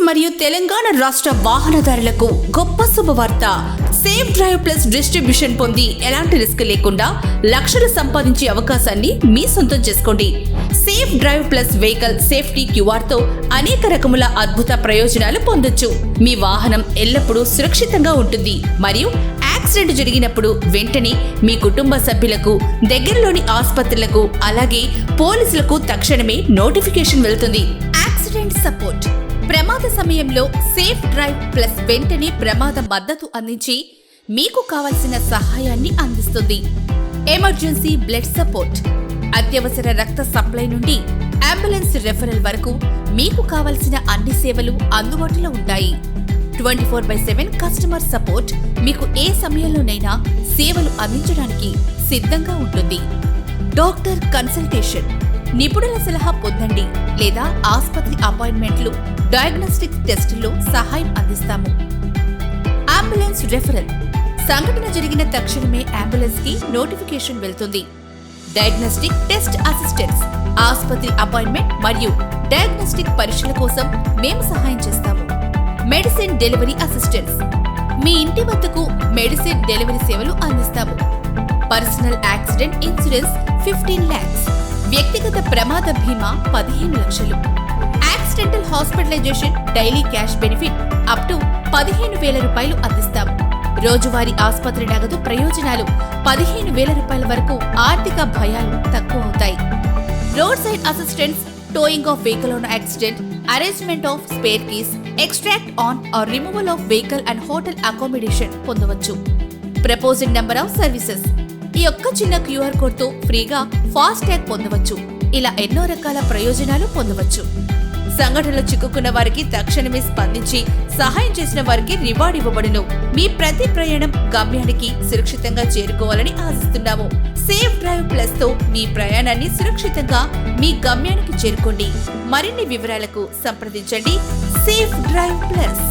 మరియు తెలంగాణ రాష్ట్ర వాహనదారులకు గొప్ప శుభవార్త. సేఫ్ డ్రైవ్ ప్లస్ డిస్ట్రిబ్యూషన్ పొంది ఎలాంటి రిస్క్ లేకుండా లక్షలు సంపాదించే అవకాశాన్ని మీ సొంతం చేసుకోండి. Safe drive plus vehicle safety QR తో అనేక రకముల అద్భుత ప్రయోజనాలు పొందొచ్చు. మీ వాహనం ఎల్లప్పుడూ సురక్షితంగా ఉంటుంది మరియు యాక్సిడెంట్ జరిగినప్పుడు వెంటనే మీ కుటుంబ సభ్యులకు, దగ్గరలోని ఆసుపత్రులకు, అలాగే పోలీసులకు తక్షణమే నోటిఫికేషన్ వెళ్తుంది. Accident support. ప్రమాద సమయంలో సేఫ్ డ్రైవ్ ప్లస్ వెంటనే ప్రమాద మద్దతు అందించి మీకు కావలసిన సహాయాన్ని అందిస్తుంది. Emergency blood support. అత్యవసర రక్త సప్లై నుండి అంబులెన్స్ రెఫరల్ వరకు మీకు కావలసిన అన్ని సేవలు అందుబాటులో ఉంటాయి. 24/7 కస్టమర్ సపోర్ట్ మీకు ఏ సమయంలోనైనా సేవలు అందించడానికి సిద్ధంగా ఉంటుంది. Doctor consultation. నిపుణుల సలహా పొందండి లేదా ఆసుపత్రి అపాయింట్మెంట్లు, డయాగ్నోస్టిక్ టెస్టుల్లో సహాయం అందిస్తాము. Ambulance referral. సంఘటన జరిగిన తక్షణమే అంబులెన్స్ కి నోటిఫికేషన్ వెళ్తుంది. Diagnostic test assistance. ఆసుపత్రి అపాయింట్మెంట్ మరియు డయాగ్నోస్టిక్ పరీక్షల కోసం మేము సహాయం చేస్తాము. Medicine delivery assistance. మీ ఇంటి వద్దకు మెడిసిన్ డెలివరీ సేవలు అందిస్తాము. Personal accident insurance 15 lakhs. వ్యక్తిగత ప్రమాద బీమా 15 లక్షలు. Accidental hospitalization daily cash benefit up to 15,000 రూపాయలు అందిస్తాము. రోజువారీ ఆసుపత్రి నగదు ప్రయోజనాలు 15,000 రూపాయల వరకు. ఆర్థిక భయాలు తక్కువ అవుతాయి. Road side assistance, towing of vehicle on accident, arrangement of spare keys, extract on or removal of vehicle and hotel accommodation పొందవచ్చు. Proposed number of services. ఈ ఒక్క చిన్న క్యూఆర్ కోడ్ తో ఫ్రీగా ఫాస్ట్ ట్యాగ్ పొందవచ్చు. ఇలా ఎన్నో రకాల ప్రయోజనాలు పొందవచ్చు. సంఘటనలో చిక్కుకున్న వారికి తక్షణమే స్పందించి సహాయం చేసిన వారికి రివార్డ్ ఇవ్వబడును. మీ ప్రతి ప్రయాణం గమ్యానికి సురక్షితంగా చేరుకోవాలని ఆశిస్తున్నాము. సేఫ్ డ్రైవ్ ప్లస్ తో మీ ప్రయాణాన్ని సురక్షితంగా మీ గమ్యానికి చేరుకోండి. మరిన్ని వివరాలకు సంప్రదించండి. Safe drive plus.